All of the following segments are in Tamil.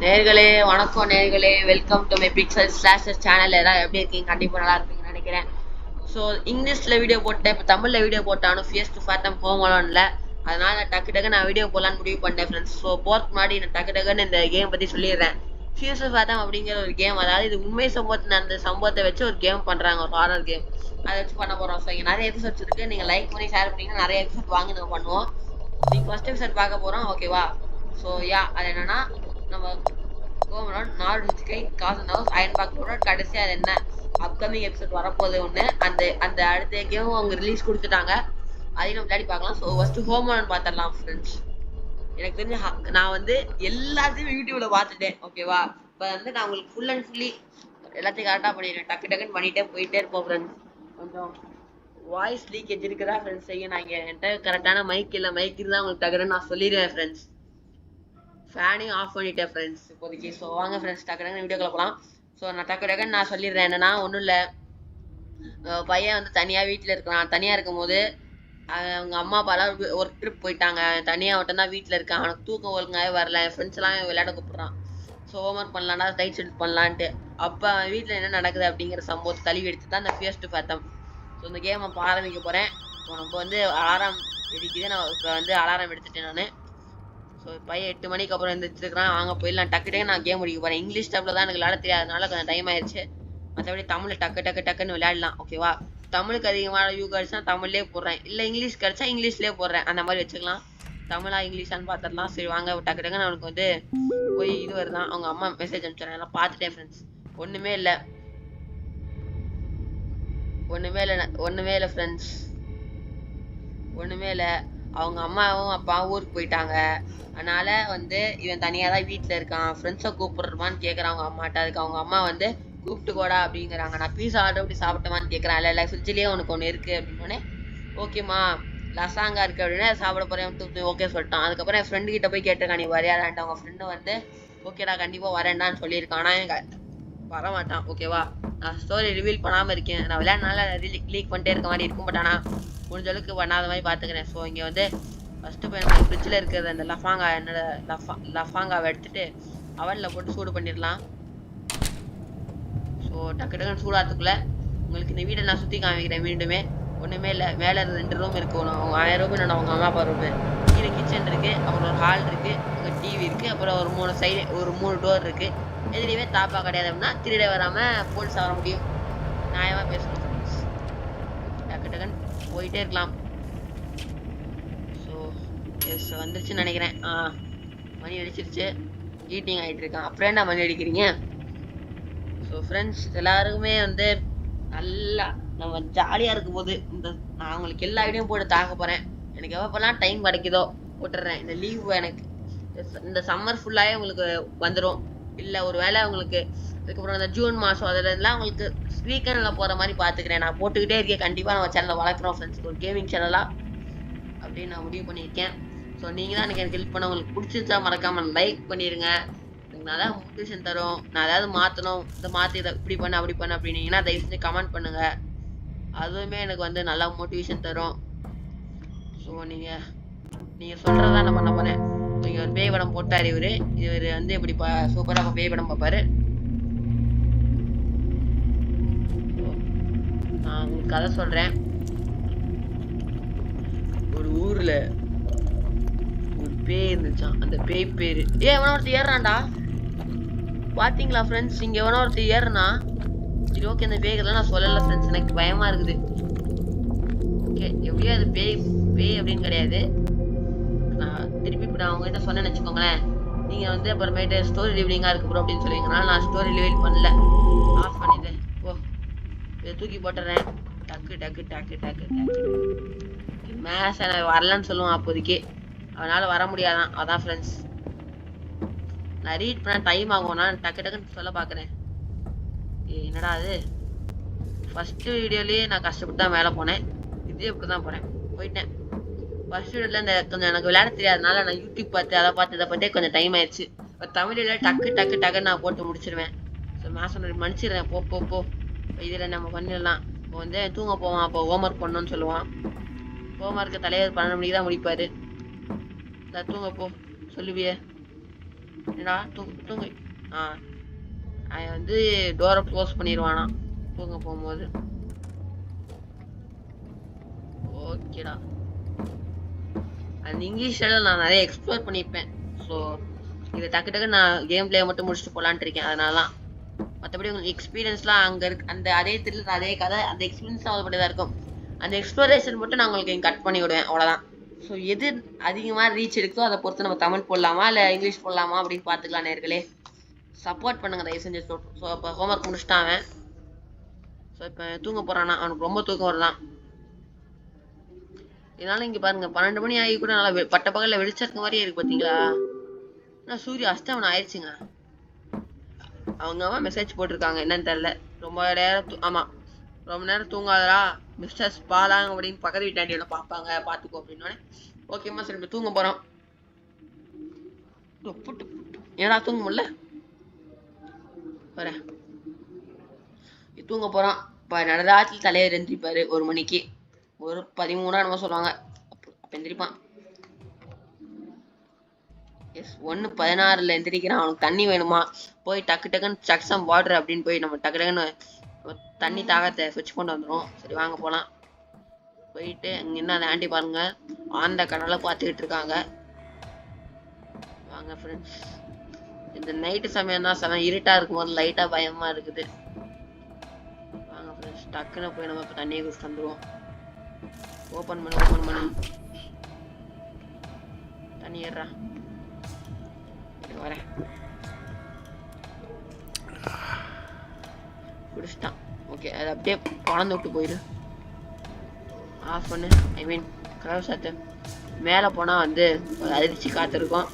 நேர்களே வணக்கம் நேர்களே, welcome to my pixel slashes channel. எல்லாம் எப்படி இருக்கீங்க? கண்டிப்பாக நல்லா இருப்பீங்கன்னு நினைக்கிறேன். ஸோ இங்கிலீஷில் வீடியோ போட்டேன், இப்போ தமிழில் வீடியோ போட்டாலும் ஃபியஸ் டு ஃபேத்தம் ஹோம் அலோனில். அதனால் டக்கு நான் வீடியோ போடலான்னு முடிவு பண்ணேன் ஃப்ரெண்ட்ஸ். ஸோ போகிறதுக்கு முன்னாடி நான் டக்குன்னு இந்த கேம் பற்றி சொல்லிடுறேன். ஃபியஸ் டு ஃபேத்தம் அப்படிங்கிற ஒரு கேம், அதாவது இது உண்மை சம்பவத்தை வச்சு ஒரு கேம் பண்ணுறாங்க, ஒரு ஹாரர் கேம். அதை வச்சு பண்ண போகிறோம். ஸோ இங்கே நிறைய எபிசோட்ஸ் இருக்குது, நீங்கள் லைக் பண்ணி ஷேர் பண்ணிங்கன்னா நிறைய எபிசோட் வாங்கி நம்ம பண்ணுவோம். நீங்கள் ஃபஸ்ட் எபிசோட் பார்க்க போகிறோம், ஓகேவா? ஸோ அது என்னென்னா, நம்ம கோமரன் நார்டிஸ்கை காசன் ஹவுஸ் அயன் பாக் ப்ராடக்ட் கடைசி அது என்ன அப்கமிங் எபிசோட் வரப்போகுது ஒன்று. அந்த அடுத்த கேமும் அவங்க ரிலீஸ் கொடுத்துட்டாங்க, அதையும் நம்ம விளையாடி பார்க்கலாம். ஸோ ஃபஸ்ட்டு ஹோமரன் பார்த்துடலாம் ஃப்ரெண்ட்ஸ். எனக்கு தெரிஞ்ச நான் வந்து எல்லாத்தையும் யூடியூப்ல பார்த்துட்டேன், ஓகேவா? இப்போ வந்து நான் உங்களுக்கு ஃபுல் அண்ட் ஃபுல்லி எல்லாத்தையும் கரெக்டாக பண்ணிடுறேன். டக்குன்னு பண்ணிகிட்டே போயிட்டே இருப்போம் ஃப்ரெண்ட்ஸ். கொஞ்சம் வாய்ஸ் லீக்கேஜ் இருக்குதா ஃப்ரெண்ட்ஸ்? செய்ய நான் என்கிட்ட கரெக்டான மைக் இல்லை, மைக் இருந்தால் உங்களுக்கு டக்குன்னு நான் சொல்லிடுவேன் ஃப்ரெண்ட்ஸ். ஃபேனையும் ஆஃப் பண்ணிட்டேன் ஃப்ரெண்ட்ஸ் இப்போதைக்கு. ஸோ வாங்க ஃப்ரெண்ட்ஸ் டக்குன்னு வீடியோ போகலாம். ஸோ நான் டக்குன்னு நான் சொல்லிடுறேன். என்னன்னா ஒன்றும் இல்லை, பையன் வந்து தனியாக வீட்டில் இருக்கிறான். தனியாக இருக்கும் போது அவங்க அம்மா அப்பாலாம் ஒரு ட்ரிப் போயிட்டாங்க. தனியாக மட்டும் தான் வீட்டில் இருக்கான். அவனுக்கு தூக்கம் ஒழுங்காவே வரல. என் ஃப்ரெண்ட்ஸ் எல்லாம் விளையாட கூப்பிட்றான். ஸோ ஹோம்ஒர்க் பண்ணலான்னா டைட் ஷெட் பண்ணலான்ட்டு. அப்போ வீட்டில் என்ன நடக்குது அப்படிங்கிற சம்பவத்தை தழுவி எடுத்து தான் இந்த ஃபியஸ் டு ஃபேத்தம். ஸோ இந்த கேம் இப்போ ஆரம்பிக்க போகிறேன். இப்போ நம்ம வந்து அலாரம் வெடிக்குது. நான் இப்போ வந்து அலாரம் எடுத்துட்டேன் நான். ஸோ பையன் 8 மணிக்கு அப்புறம் எழுந்திரிச்சிருக்கிறான். வாங்க போயிடலாம். டக்குனே நான் கேம் முடிக்க போகிறேன். இங்கிலீஷ் டப்பில் தான் எனக்கு விளையாட தெரியாதனால கொஞ்சம் டைம் ஆயிடுச்சு. மற்றபடி தமிழில் டக்குன்னு விளையாடலாம், ஓகேவா? தமிழுக்கு அதிகமான வியூ கிடச்சா தமிழ்லேயே போடுறேன், இல்லை இங்கிலீஷ் கிடச்சா இங்கிலீஷ்லேயே போடுறேன். அந்த மாதிரி வச்சுக்கலாம். தமிழா இங்கிலீஷான்னு பார்த்துடலாம். சரி வாங்க டக்குன்னு அவனுக்கு வந்து போய் இது வருதான், அவங்க அம்மா மெசேஜ் அனுப்பிச்சாங்க. எல்லாம் பார்த்துட்டேன் ஃப்ரெண்ட்ஸ். ஒன்றுமே இல்லை ஃப்ரெண்ட்ஸ், ஒன்றுமே இல்லை. அவங்க அம்மாவும் அப்பாவும் ஊருக்கு போயிட்டாங்க. அதனால வந்து இவன் தனியாக தான் வீட்டில் இருக்கான். ஃப்ரெண்ட்ஸை கூப்பிடுறமான்னு கேட்குறான் அவங்க அம்மாட்ட. அதுக்கு அவங்க அம்மா வந்து கூப்பிட்டு போடா அப்படிங்கிறாங்க. நான் பீஸா ஆர்டர் அப்படி சாப்பிட்டமான்னு கேட்குறேன். இல்லை ஃப்ரிட்ஜ்லேயே உனக்கு ஒன்று இருக்குது அப்படின்னோடனே, ஓகேம்மா லசாங்கா இருக்குது அப்படின்னா சாப்பிட போகிறேன் ஓகே சொல்லிட்டான். அதுக்கப்புறம் என் ஃப்ரெண்டு கிட்ட போய் கேட்டிருக்கான், நீ வரையாதான்ட்டு. அவங்க ஃப்ரெண்டு வந்து ஓகேடா கண்டிப்பாக வரேன்டான்னு சொல்லியிருக்கான். ஆனால் எனக்கு வரமாட்டான், ஓகேவா? நான் ஸ்டோரி ரிவீல் பண்ணாமல் இருக்கேன். நான் விளையாடுனால லீக் பண்ணிட்டே இருக்க மாதிரி இருக்கும். பட் ஆனால் முடிஞ்ச அளவுக்கு பண்ணாத மாதிரி பார்த்துக்கிறேன். ஸோ இங்கே வந்து ஃபஸ்ட்டு போய் எனக்கு ஃப்ரிட்ஜில் இருக்கிற அந்த லஃபாங்காவை எடுத்துகிட்டு அவனில் போட்டு சூடு பண்ணிடலாம். ஸோ டக்குன்னு சூடாகிறதுக்குள்ளே உங்களுக்கு இந்த வீடை நான் சுற்றி காமிக்கிறேன். மீண்டுமே ஒன்றுமே இல்லை. மேலே 2 ரூம் இருக்குது. அவங்க 1000 ரூம் என்னோட அவங்க அம்மா அப்பா ரூமு. கீழே கிச்சன் இருக்குது, அப்புறம் ஒரு ஹால் இருக்குது, அங்கே டிவி இருக்குது, அப்புறம் ஒரு 3 டோர் இருக்குது. எதுலேயுமே தாப்பா கிடையாது. அப்படின்னா திருட வராமல் போலீஸ் வர முடியும். நியாயமாக பேசணும். டக்குன்னு போயிட்டே இருக்கலாம். ஸோ எஸ் வந்துருச்சுன்னு நினைக்கிறேன். மணி அடிச்சிருச்சு. ஈட்டிங் ஆகிட்டு இருக்கான். அப்புறம் என்ன மணி அடிக்கிறீங்க? ஸோ ஃப்ரெண்ட்ஸ் எல்லாருக்குமே வந்து நல்லா நம்ம ஜாலியாக இருக்கும் போது நான் உங்களுக்கு எல்லா வீடியோவும் போட்டு தாக்க போகிறேன். எனக்கு எப்போல்லாம் டைம் கிடைக்குதோ போட்டுடுறேன். இந்த லீவ் எனக்கு இந்த சம்மர் ஃபுல்லாகவே உங்களுக்கு வந்துடும். இல்லை ஒரு வேளை உங்களுக்கு அதுக்கப்புறம் இந்த ஜூன் மாதம் அதிலலாம் உங்களுக்கு வீக்கெண்டில் போகிற மாதிரி பார்த்துக்கிறேன். நான் போட்டுக்கிட்டே இருக்கேன். கண்டிப்பாக நம்ம சேனலில் வளர்க்குறோம் ஃப்ரெண்ட்ஸ், ஒரு கேமிங் சேனலாக அப்படின்னு நான் முடிவு பண்ணியிருக்கேன். ஸோ நீங்கள் தான் எனக்கு ஹெல்ப் பண்ண. உங்களுக்கு பிடிச்சிருச்சா மறக்காமல் லைக் பண்ணிடுங்க. எனக்கு நல்லா மோட்டிவேஷன் தரும். நான் ஏதாவது மாற்றணும், இதை இப்படி பண்ண அப்படி பண்ண அப்படின்னீங்கன்னா தயவு செஞ்சு கமெண்ட் பண்ணுங்கள். அதுவுமே எனக்கு வந்து நல்லா மோட்டிவேஷன் தரும். ஸோ நீங்கள் சொல்கிறதா நான் பண்ண போகிறேன். நீங்கள் ஒரு பேய் படம் போட்டார். இவர் வந்து எப்படி சூப்பராக பேய் படம் பார்ப்பாரு. நான் உங்களுக்கு கதை சொல்கிறேன். ஒரு ஊரில் ஒரு பேய் இருந்துச்சான். அந்த பேய் பேர் எவனோ ஒருத்தர் ஏறுறான்டா. பார்த்தீங்களா ஃப்ரெண்ட்ஸ்? இங்கே எவனோ ஒருத்தர் ஏறுனா. சரி ஓகே, அந்த பேய்கள்லாம் நான் சொல்லலை ஃப்ரெண்ட்ஸ், எனக்கு பயமாக இருக்குது. ஓகே எப்படியோ அது பேய் அப்படின்னு கிடையாது. நான் திருப்பி இப்போ நான் அவங்ககிட்ட சொன்னேன்னு வச்சுக்கோங்களேன், நீங்கள் வந்து அப்புறமேட்டு ஸ்டோரி ரிவீலிங்காக இருக்கு ப்ரோ அப்படின்னு சொல்லிங்கனால நான் ஸ்டோரி ரிவீல் பண்ணல, ஆஃப் பண்ணிட்டேன். ஓ இதை தூக்கி போட்டுறேன். டக்கு மேட்ச் எனக்கு வரலன்னு சொல்லுவான் அப்போதைக்கு. அவனால் வர முடியாதான். அதான் ஃப்ரெண்ட்ஸ் நான் ரீட் பண்ண டைம் ஆகும். நான் டக்குன்னு சொல்ல பார்க்குறேன். என்னடா அது, ஃபஸ்ட்டு வீடியோலேயே நான் கஷ்டப்பட்டு தான் மேலே போனேன். இதே இப்படி தான் போயிட்டேன். ஃபர்ஸ்ட் வீடியோவில் இந்த கொஞ்சம் எனக்கு விளையாட தெரியாதனால நான் யூடியூப் பார்த்து இதை பார்த்தே கொஞ்சம் டைம் ஆயிடுச்சு. இப்போ தமிழில் டக்கு நான் போட்டு முடிச்சிருவேன். ஸோ மேட்ச் மன்னிச்சிடுறேன். போ இதில் நம்ம பண்ணிடலாம். இப்போ வந்து தூங்க போவான். அப்போ ஹோம்ஒர்க் பண்ணணும்னு சொல்லுவான். ஹோம்ஒர்க்கு தலைவர் 12 மணிக்கு தான் முடிப்பார். தூங்க போ சொல்லுவியே. என்னடா தூங்கு. அவன் வந்து டோரை க்ளோஸ் பண்ணிடுவானா தூங்க போகும்போது. ஓகேடா. அந்த இங்கிலீஷில் நான் நிறைய எக்ஸ்ப்ளோர் பண்ணியிருப்பேன். ஸோ இதை டக்கு நான் கேம் பிளே மட்டும் முடிச்சுட்டு போகலான்ட்டு இருக்கேன். அதனால தான். மற்றபடி உங்களுக்கு எக்ஸ்பீரியன்ஸ்லாம் அங்கே இருக்கு. அந்த அதே த்ரில்லர் அதே கதை அந்த எக்ஸ்பீரியன்ஸ்லாம் அவ்வளோ தான் இருக்கும். அந்த எக்ஸ்ப்ளோரேஷன் மட்டும் நான் உங்களுக்கு கட் பண்ணி விடுவேன். அவ்வளோதான். ஸோ எது அதிகமாக ரீச் எடுக்கோ அதை பொறுத்து நம்ம தமிழ் போடலாமா இல்லை இங்கிலீஷ் போடலாமா அப்படின்னு பார்த்துக்கலாம் நேர்களே. சப்போர்ட் பண்ணுங்க தயவு செஞ்சு. ஸோ இப்போ ஹோம்ஒர்க் முடிச்சுட்டான். ஸோ இப்போ தூங்க போகிறான்னா அவனுக்கு ரொம்ப தூக்கம் வரலாம். இதனால இங்கே பாருங்க 12 மணி ஆகி கூட நல்லா பட்ட பகலில் வெளிச்சம் மாதிரியே இருக்கு பார்த்தீங்களா. ஆனால் சூரிய அஸ்தமனம் ஆயிடுச்சுங்க. அவங்க அம்மா மெசேஜ் போட்டிருக்காங்க என்னன்னு தெரியல. ரொம்ப நேரம் ரொம்ப நேரம் தூங்காதரா மிஸ்டர்ஸ் பாலாங்க அப்படின்னு பக்கத்து வீட்டாண்டியோட பார்ப்பாங்க பார்த்துக்கோ அப்படின்னோடனே ஓகேம்மா சரி தூங்க போகிறோம். ஏடா தூங்க முடியல வரேன். தூங்க போகிறான். இப்போ நடராத்தில் தலையை எந்திரிப்பாரு 1 மணிக்கு. ஒரு 13 நம்ம சொல்லுவாங்க. அப்போ எந்திரிப்பான். எஸ் 1:16 எந்திரிக்கிறான். அவனுக்கு தண்ணி வேணுமா போய் டக்குன்னு சக்ஸம் வாட்டர் அப்படின்னு போய் நம்ம டக்குன்னு தண்ணி தாகத்தை சுவிட்ச் கொண்டு வந்துடும். சரி வாங்க போகலாம். போயிட்டு அங்கே என்ன அந்த ஆண்டி பாருங்க ஆந்த கடலை பார்த்துக்கிட்டு இருக்காங்க. வாங்க ஃப்ரெண்ட்ஸ். இந்த நைட்டு சமயம் தான் செம இருட்டாக இருக்கும்போது லைட்டாக பயமாக இருக்குது. வாங்க ஃப்ரெண்ட்ஸ் டக்குன்னு போய் நம்ம இப்போ தண்ணியை குடிச்சு வந்துடுவோம். ஓப்பன் பண்ணு தண்ணி ஏறா வரேன். குடிச்சிட்டான். ஓகே அது அப்படியே பழந்து விட்டு போயிடு. ஆஃப் பண்ணு. ஐ மீன் கதவு சாத்து. மேலே போனால் வந்து ஒரு அதிர்ச்சி காத்திருக்கும்.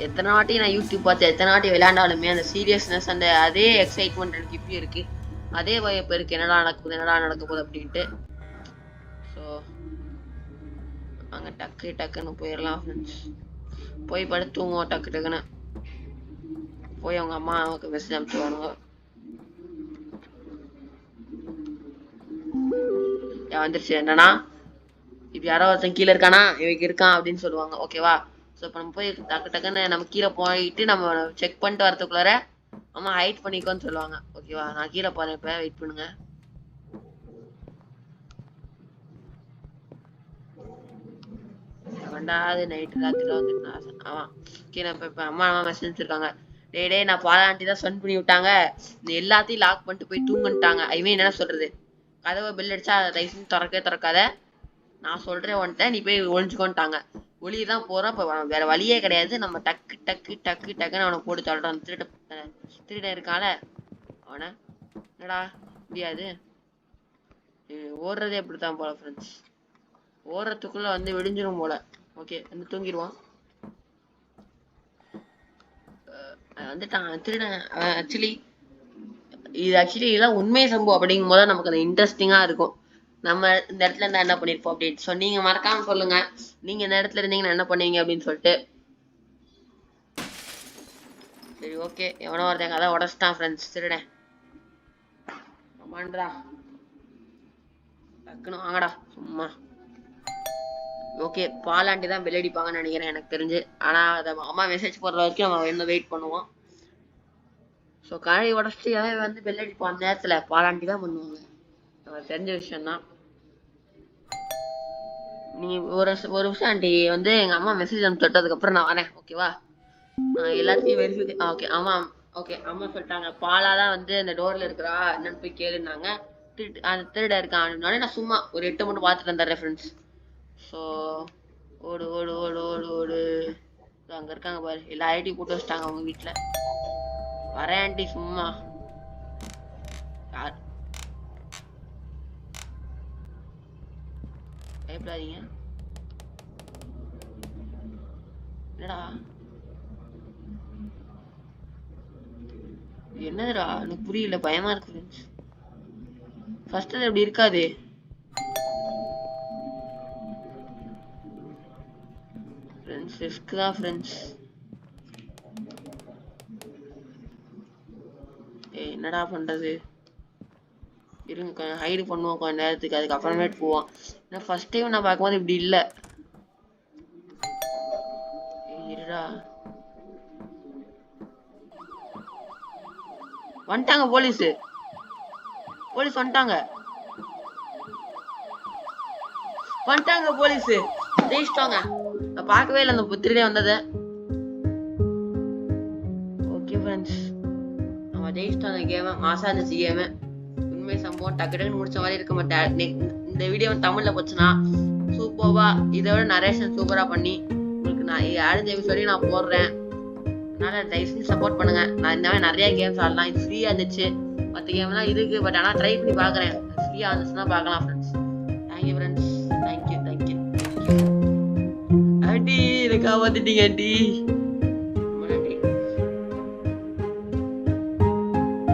எத்தனை வாட்டி நான் யூடியூப் பார்த்து எத்தனை வாட்டி விளையாண்டாலுமே அந்த சீரியஸ்னஸ் அந்த அதே எக்ஸைட்மெண்ட் எனக்கு இப்பயும் இருக்கு. அதே இப்போ இருக்கு என்னடா நடக்க போகுது அப்படின்ட்டு. ஸோ அங்கே டக்குன்னு போயிடலாம் ஃப்ரெண்ட்ஸ். போய் படுத்து தூங்குவோம் டக்குன்னு. போய் அவங்க அம்மா நமக்கு மெசேஜ் அனுப்பிச்சுவானுங்க. வந்துருச்சு என்னன்னா இப்போ யாரோ ஒருத்தன் கீழே இருக்கானா இவங்க இருக்கான் அப்படின்னு சொல்லுவாங்க. ஓகேவா. ஸோ இப்போ நம்ம போய் டக்குன்னு நம்ம கீழே போயிட்டு நம்ம செக் பண்ணிட்டு வரதுக்குள்ளார அம்மா ஹைட் பண்ணிக்கோன்னு சொல்லுவாங்க. ஓகேவா. நான் கீழே போறேன் இப்போ வெயிட் பண்ணுங்க. ரெண்டாவது நைட்டு ராத்திரில வந்துட்டு ஆமாம் கீழே இப்போ அம்மா மெசேஜ் இருக்காங்க. டே நான் பாலாண்டி தான் சன் பண்ணி விட்டாங்க. இந்த எல்லாத்தையும் லாக் பண்ணிட்டு போய் தூங்குன்ட்டாங்க. ஐ மீன் என்ன சொல்றது கதவை பில் அடிச்சா தயவுசெய்து திறக்காத நான் சொல்றேன் வந்துட்டேன் நீ போய் ஒழிஞ்சுக்கோன்ட்டாங்க. ஒளியை தான் போறோம். இப்போ வேற வழியே கிடையாது. நம்ம டக்குன்னு அவனை போட்டு தள்ளுறோம். திருடன் இருக்கால அவனை என்னடா முடியாது. ஓடுறதே இப்படித்தான் போல ஃப்ரெண்ட்ஸ். ஓடுறதுக்குள்ள வந்து விடிஞ்சிரும் போல. ஓகே வந்து தூங்கிடுவான். வந்துட்டான் திருடன். ஆக்சுவலி இதெல்லாம் உண்மை சம்பவம் அப்படிங்கும் போது நமக்கு அது இன்ட்ரெஸ்டிங்கா இருக்கும். நம்ம இந்த இடத்துல இருந்தா என்ன பண்ணிருப்போம் அப்படின்னு. ஸோ நீங்க மறக்காம சொல்லுங்க நீங்க இந்த இடத்துல இருந்தீங்கன்னா என்ன பண்ணுவீங்க அப்படின்னு சொல்லிட்டு. சரி ஓகே எவனோ ஒருத்தன் கதை உடச்சிட்டான் ஃப்ரெண்ட்ஸ் திருடன். ஆமாண்டா டக்குன்னு வாங்கடா சும்மா. ஓகே பாலாண்டி தான் பெல் அடிப்பாங்கன்னு நினைக்கிறேன் எனக்கு தெரிஞ்சு. ஆனால் அதை அம்மா மெசேஜ் போடுற வரைக்கும் நம்ம இன்னும் வெயிட் பண்ணுவோம். ஸோ கழி உடச்சிட்டு வந்து பெல் அடிப்போம். அந்த நேரத்தில் பாலாண்டி தான் பண்ணுவாங்க. நமக்கு தெரிஞ்ச விஷயம்தான். நீ ஒரு விஷயம் ஆண்டி வந்து எங்கள் அம்மா மெசேஜ் அனுப்பிச்சு தொட்டதுக்கப்புறம் நான் வரேன். ஓகேவா. எல்லாத்தையும் வெரிஃபிகே ஓகே ஆமாம் ஓகே அம்மா சொல்லிட்டாங்க பாலா தான் வந்து அந்த டோரில் இருக்கிறா என்னன்னு போய் கேளுனாங்க. அந்த திருட இருக்கான் அப்படின்னாலே நான் சும்மா ஒரு 8 மட்டும் பார்த்துட்டு வந்துடுறேன் ஃப்ரெண்ட்ஸ். ஸோ ஓடு அங்கே இருக்காங்க பாரு எல்லா ஐடி போட்டு வச்சிட்டாங்க அவங்க வீட்டில். வரேன் ஆண்டி சும்மா. யார் பயப்படாதீங்க. என்னடா என்னதுடா எனக்கு புரியல பயமா இருக்கு ஃப்ரெண்ட்ஸ். ஃபர்ஸ்ட் அது அப்படி இருக்காது. ஃப்ரெண்ட்ஸ் ரிஸ்க் தான் ஃப்ரெண்ட்ஸ். என்னடா பண்றது இருங்க கொஞ்சம் ஹைடு பண்ணுவோம் கொஞ்ச நேரத்துக்கு அதுக்கப்புறமேட்டு போவோம். ஏன்னா ஃபர்ஸ்ட் டைம் நான் பார்க்கும்போது இப்படி இல்லை. வந்துட்டாங்க போலீஸ் வந்துட்டாங்க போலீஸ் ஜெயிச்சிட்டாங்க. நான் பார்க்கவே இல்லை அந்த புத்திரிலே வந்ததை. ஓகே ஃப்ரெண்ட்ஸ், நம்ம ஜெயிச்சிட்டோம் அந்த கேமை. மாசா இருந்துச்சு கேமு. உண்மை சம்பவம் டக்கு டக்குன்னு முடிச்ச மாதிரி இருக்க மாட்டேன். இந்த வீடியோ தமிழ்ல போச்சுன்னா சூப்பர்வா இதோட நரேஷன் சூப்பரா பண்ணி உங்களுக்கு நான் அடுத்த எபிசோடையும் நான் போடுறேன். அதனால தயவுசெய்து சப்போர்ட் பண்ணுங்க. நான் இந்த மாதிரி நிறைய கேம்ஸ் ஆடலாம். இது ஃப்ரீயா இருந்துச்சு. மற்ற கேம்லாம் இருக்கு, பட் ஆனால் ட்ரை பண்ணி பார்க்குறேன். ஃப்ரீயா இருந்துச்சுன்னா பார்க்கலாம் friends. Thank you friends, thank you. Aunty, எனக்கு காப்பாத்திட்டீங்க ஆண்டி.